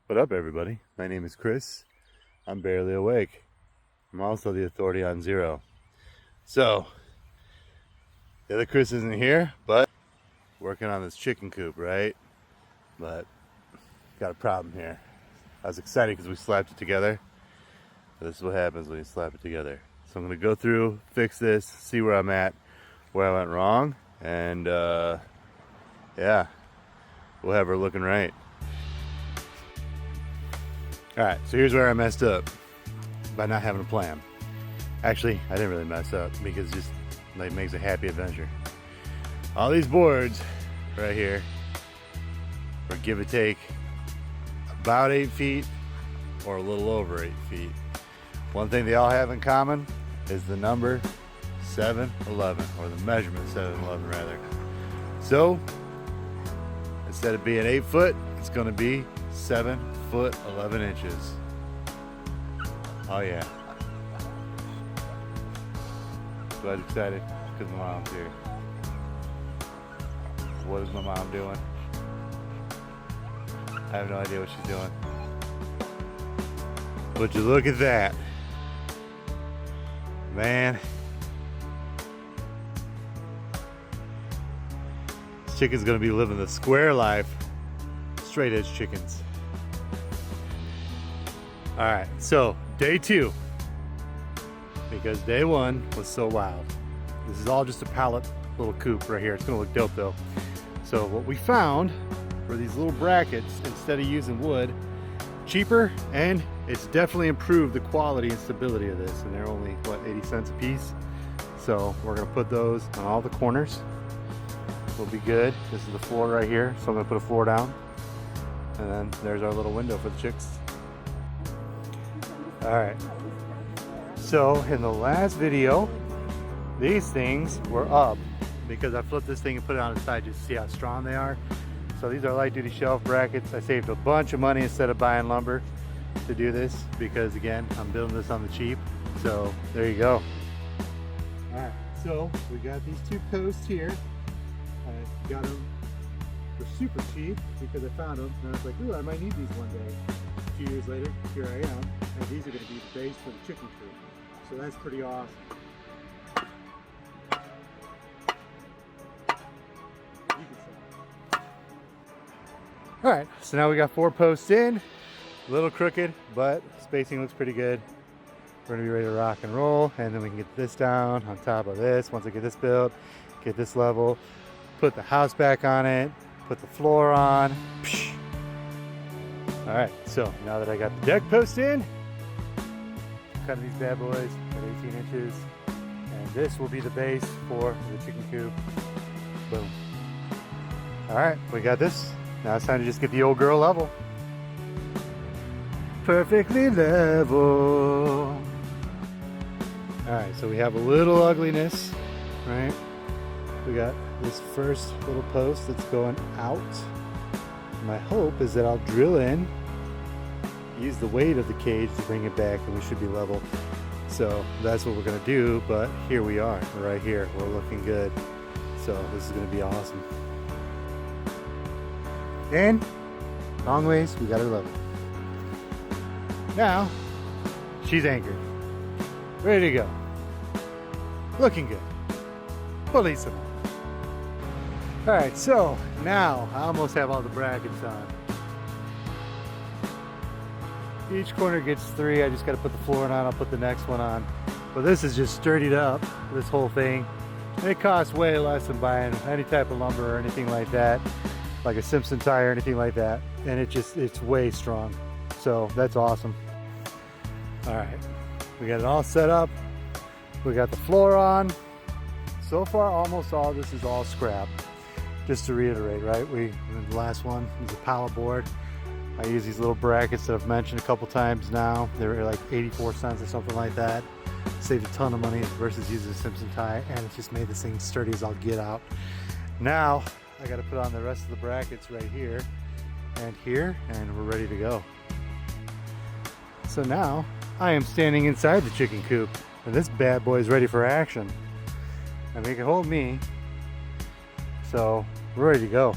What up, everybody? My name is Chris. I'm barely awake. I'm also the authority on Zero. So, the other Chris isn't here, but working on this chicken coop, right? But got a problem here. I was excited because we slapped it together. This is what happens when you slap it together. So I'm gonna go through, fix this, see where I'm at, where I went wrong, and yeah, we'll have her looking right. Alright, so here's where I messed up by not having a plan. Actually, I didn't really mess up because it just like makes a happy adventure. All these boards right here are give or take about 8 feet or a little over 8 feet. One thing they all have in common is the number 7-11, or the measurement 7-11 rather. So instead of being 8 foot, it's going to be 7 foot 11 inches. Oh yeah. So I'm excited because my mom's here. What is my mom doing? I have no idea what she's doing. Would you look at that? Man. This chicken's gonna be living the square life. Straight edge chickens. Alright, so day 2. Because day 1 was so wild. This is all just a pallet little coop right here. It's gonna look dope though. So what we found were these little brackets instead of using wood. Cheaper, and it's definitely improved the quality and stability of this, and they're only what, 80 cents a piece. So we're gonna put those on all the corners. Will be good. This is the floor right here, so I'm gonna put a floor down, and then there's our little window for the chicks. All right, so in the last video these things were up because I flipped this thing and put it on its side just to see how strong they are. So these are light duty shelf brackets. I saved a bunch of money instead of buying lumber to do this because again, I'm building this on the cheap. So there you go. All right, so we got these 2 posts here. I got them for super cheap because I found them and I was like, ooh, I might need these one day. A few years later, here I am, and these are gonna be the base for the chicken coop. So that's pretty awesome. All right, so now we got 4 posts in, a little crooked, but spacing looks pretty good. We're gonna be ready to rock and roll, and then we can get this down on top of this. Once I get this built, get this level, put the house back on it, put the floor on. All right, so now that I got the deck post in, cutting these bad boys at 18 inches, and this will be the base for the chicken coop. Boom. All right, we got this. Now it's time to just get the old girl level. Perfectly level. Alright, so we have a little ugliness, right? We got this first little post that's going out. My hope is that I'll drill in, use the weight of the cage to bring it back, and we should be level. So that's what we're going to do, but here we are, right here. We're looking good. So this is going to be awesome. And long ways, we got her level. Now, she's anchored. Ready to go. Looking good. Bellissimo. Alright, so now I almost have all the brackets on. Each corner gets 3. I just got to put the floor on. I'll put the next one on. But this is just sturdied up, this whole thing. And it costs way less than buying any type of lumber or anything like that. Like a Simpson tire or anything like that, and it's way strong, so that's awesome. All right, we got it all set up, we got the floor on. So far almost all this is all scrap. Just to reiterate, right, the last one is a pallet board. I use these little brackets that I've mentioned a couple times now. They're like 84 cents or something like that. Saved a ton of money versus using a Simpson tie, and it's just made this thing sturdy as I'll get out. Now I got to put on the rest of the brackets right here, and we're ready to go. So now I am standing inside the chicken coop, and this bad boy is ready for action. And they can hold me, so we're ready to go.